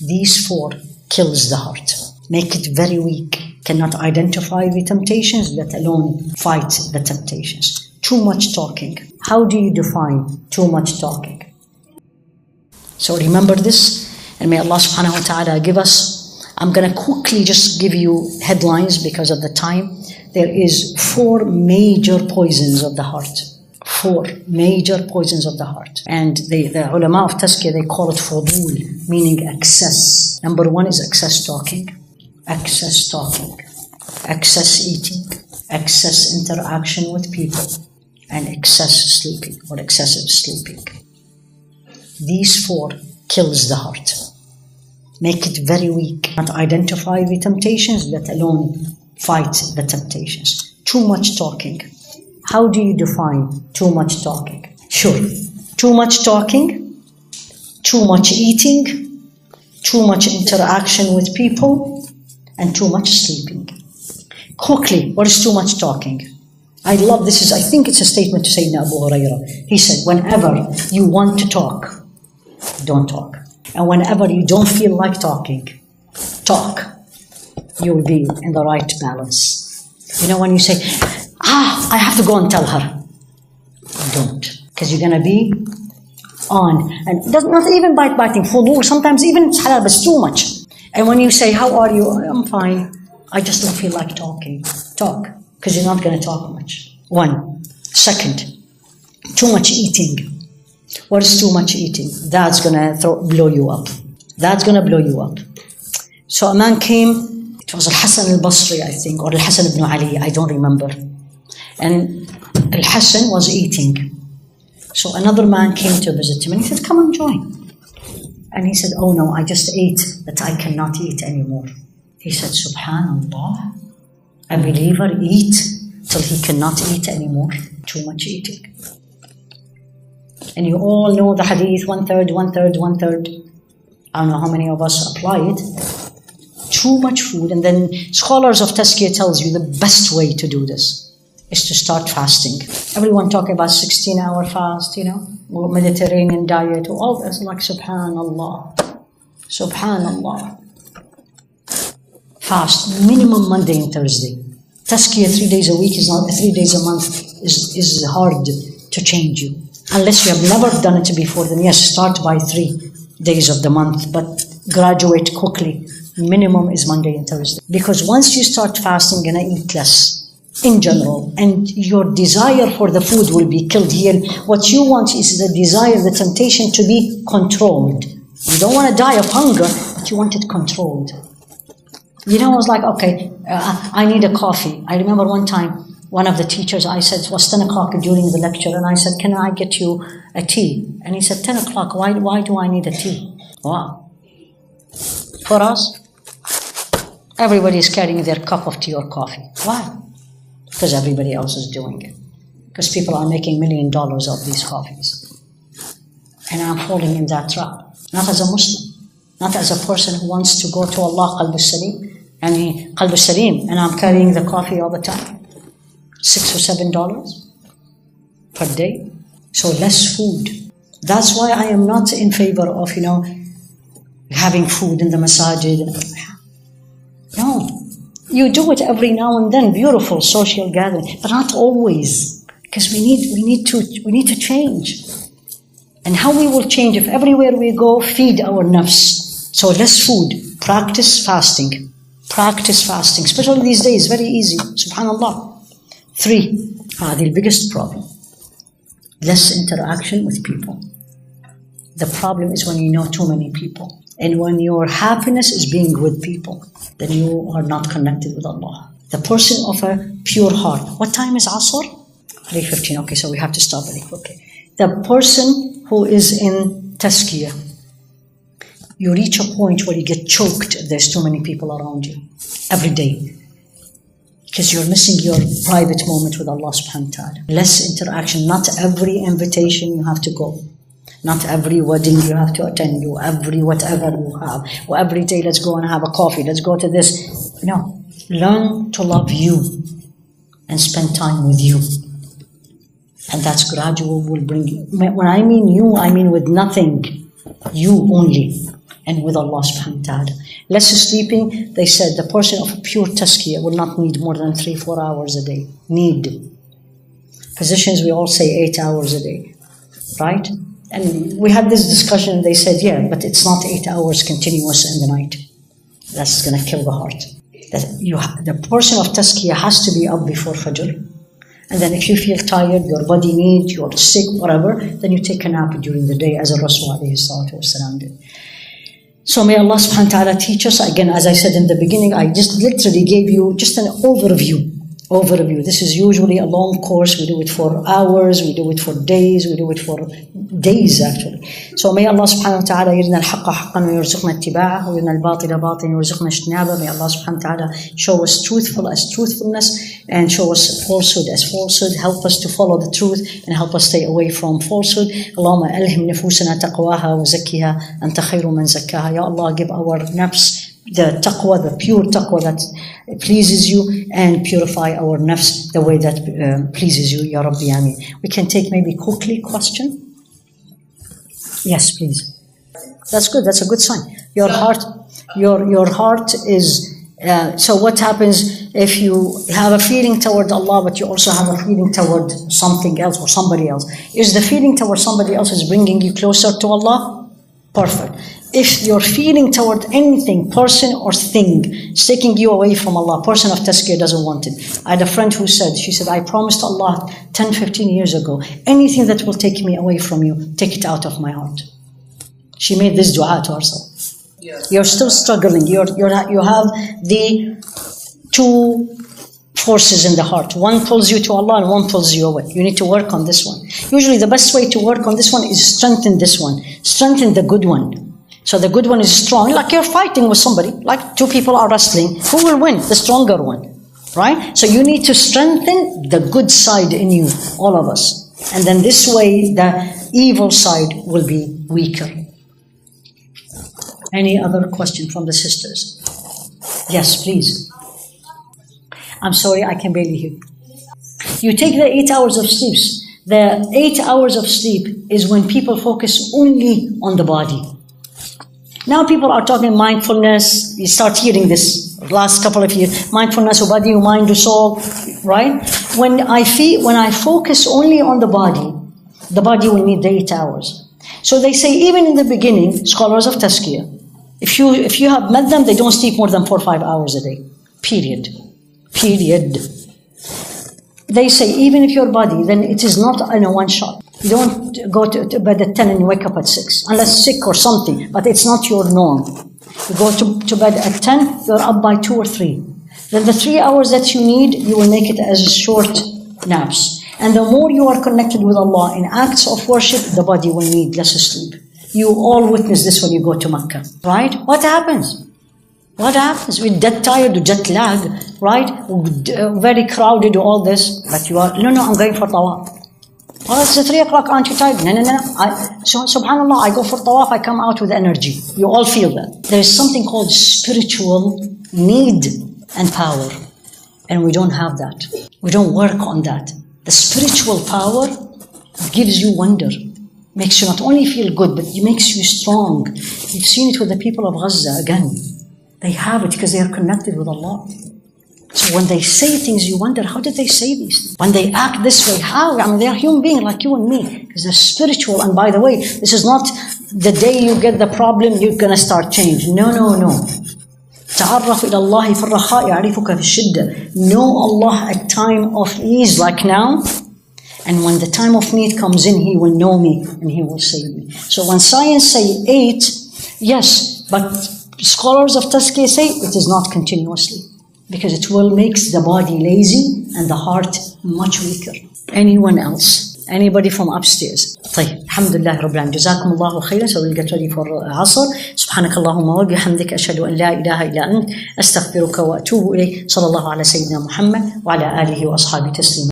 These four kills the heart, make it very weak, cannot identify the temptations, let alone fight the temptations. Too much talking. How do you define too much talking? So remember this, and may Allah subhanahu wa ta'ala give us. I'm going to quickly just give you headlines because of the time. There is 4 major poisons of the heart. 4 major poisons of the heart. And the ulama of tazkiyah, they call it fudul, meaning excess. Number 1 is excess talking. Excess talking. Excess eating. Excess interaction with people. And excess sleeping or excessive sleeping. These 4 kills the heart. Make it very weak. Not identify the temptations, let alone fight the temptations. Too much talking. How do you define too much talking? Sure. Too much talking, too much eating, too much interaction with people, and too much sleeping. Quickly, what is too much talking? I love this. I think it's a statement to Sayyidina Abu Hurairah. He said, whenever you want to talk, don't talk. And whenever you don't feel like talking, talk. You'll be in the right balance. You know, when you say, I have to go and tell her. Don't. Because you're going to be on. And not even biting. Fudul, sometimes even it's halal, but it's too much. And when you say, how are you? I'm fine. I just don't feel like talking. Talk. Because you're not going to talk much. 1. Second, too much eating. What is too much eating? That's going to blow you up. That's going to blow you up. So a man came, it was Al-Hasan al-Basri, I think, or Al-Hasan ibn Ali, I don't remember. And Al-Hasan was eating. So another man came to visit him and he said, come and join. And he said, oh no, I just ate that I cannot eat anymore. He said, Subhanallah, a believer eat till he cannot eat anymore. Too much eating. And you all know the hadith, 1/3, 1/3, 1/3. I don't know how many of us apply it. Too much food. And then scholars of tazkiyah tells you the best way to do this is to start fasting. Everyone talking about 16-hour fast, you know, or Mediterranean diet, or all that's like Subhanallah. Subhanallah. Fast, minimum Monday and Thursday. Tazkiyah 3 days a week is not, 3 days a month is hard to change you. Unless you have never done it before, then yes, start by 3 days of the month, but graduate quickly. Minimum is Monday and Thursday. Because once you start fasting, you're going to eat less in general, and your desire for the food will be killed here. What you want is the desire, the temptation to be controlled. You don't want to die of hunger, but you want it controlled. You know, I was like, okay, I need a coffee. I remember one time, one of the teachers, I said, it was 10 o'clock during the lecture, and I said, can I get you a tea? And he said, 10 o'clock, why do I need a tea? Wow. For us, everybody is carrying their cup of tea or coffee. Why? Because everybody else is doing it. Because people are making $1 million of these coffees. And I'm falling in that trap. Not as a Muslim. Not as a person who wants to go to Allah, Qalb al-Salim, and Qalb al-Salim, and I'm carrying the coffee all the time. $6 or $7 per day. So less food. That's why I am not in favor of, you know, having food in the masajid. No. You do it every now and then, beautiful social gathering, but not always. Because we need to change. And how we will change if everywhere we go, feed our nafs. So less food. Practice fasting. Practice fasting. Especially these days, very easy. Subhanallah. 3, the biggest problem. Less interaction with people. The problem is when you know too many people. And when your happiness is being with people, then you are not connected with Allah. The person of a pure heart. What time is Asr? 3:15. Okay, so we have to stop very quickly. The person who is in tazkiyah, you reach a point where you get choked if there's too many people around you. Every day. Because you're missing your private moment with Allah subhanahu wa ta'ala. Less interaction. Not every invitation you have to go. Not every wedding you have to attend. Every whatever you have. Or every day, let's go and have a coffee. Let's go to this. No. Learn to love you and spend time with you. And that's gradual will bring you. When I mean you, I mean with nothing. You only. and with Allah subhanahu wa ta'ala. Less sleeping, they said the person of pure tazkiyah will not need more than 3-4 hours a day. Need. Physicians, we all say 8 hours a day, right? And we had this discussion, they said, yeah, but it's not 8 hours continuous in the night. That's going to kill the heart. The person of tazkiyah has to be up before Fajr. And then if you feel tired, your body needs, you're sick, whatever, then you take a nap during the day as a Rasul alayhi salatu wasalam did. So may Allah subhanahu wa ta'ala teach us. Again, as I said in the beginning, I just literally gave you just an overview. This is usually a long course. We do it for hours, we do it for days, we do it for days actually. So may Allah subhanahu wa ta'ala يرنا الحق حقا ويرزقنا اتباعه ويرنا الباطل باطلا ويرزقنا اجتنابه. May Allah subhanahu wa ta'ala show us truthful as truthfulness and show us falsehood as falsehood. Help us to follow the truth and help us stay away from falsehood. اللهم ألهم نفوسنا تقواها وزكها أنت خير من زكاها. Ya Allah, give our nafs the taqwa, the pure taqwa that pleases you, and purify our nafs the way that pleases you, Ya Rabbi Ameen. We can take maybe quickly question. Yes, please. That's good. That's a good sign. Your heart is. So what happens if you have a feeling toward Allah, but you also have a feeling toward something else or somebody else? Is the feeling toward somebody else is bringing you closer to Allah? Perfect. If your feeling toward anything, person or thing, is taking you away from Allah, person of tazkiyah doesn't want it. I had a friend who said, she said, I promised Allah 10, 15 years ago, anything that will take me away from you, take it out of my heart. She made this dua to herself. Yes. You're still struggling. You have the two forces in the heart. One pulls you to Allah and one pulls you away. You need to work on this one. Usually the best way to work on this one is strengthen this one. Strengthen the good one. So the good one is strong. Like you're fighting with somebody. Like two people are wrestling. Who will win? The stronger one. Right? So you need to strengthen the good side in you. All of us. And then this way the evil side will be weaker. Any other question from the sisters? Yes, please. I'm sorry, I can barely hear you. You take the 8 hours of sleep. The 8 hours of sleep is when people focus only on the body. Now people are talking mindfulness. You start hearing this last couple of years. Mindfulness, body, mind, soul, right? When I focus only on the body will need the 8 hours. So they say even in the beginning, scholars of tazkiyah, if you have met them, they don't sleep more than 4 or 5 hours a day. Period. They say even if your body, then it is not in a one shot. You don't go to bed at 10 and you wake up at 6, unless sick or something, but it's not your norm. You go to bed at 10, you're up by 2 or 3. Then the 3 hours that you need, you will make it as short naps. And the more you are connected with Allah in acts of worship, the body will need less sleep. You all witness this when you go to Mecca, right? What happens? We're dead tired, jet lag, right? Very crowded, all this. But you are, no, I'm going for tawaf. Oh, it's 3 o'clock, aren't you tired? No. Subhanallah, I go for tawaf, I come out with energy. You all feel that. There is something called spiritual need and power. And we don't have that. We don't work on that. The spiritual power gives you wonder. Makes you not only feel good, but it makes you strong. You've seen it with the people of Gaza again. They have it because they are connected with Allah. So when they say things, you wonder, how did they say these things? When they act this way, how? I mean, they are human beings like you and me. Because they're spiritual. And by the way, this is not the day you get the problem, you're going to start change. No. تعرف إلى الله في الرخاء يعرفك في الشدة. Know Allah at time of ease like now. And when the time of need comes in, He will know me and He will save me. So when science say 8, yes, but scholars of tazkiyah say it is not continuously. Because it will make the body lazy and the heart much weaker. Anyone else? Anybody from upstairs? طيب, alhamdulillah rabbil alamin. Jazakum Allahu khairan. So we'll get ready for Asr. Subhanak Allahumma wa bihamdik ashhadu an la ilaha illa ant astaghfiruka wa atubu ilayk. Sallallahu ala sayyidina Muhammad wa ala alihi wa ashabihi taslima.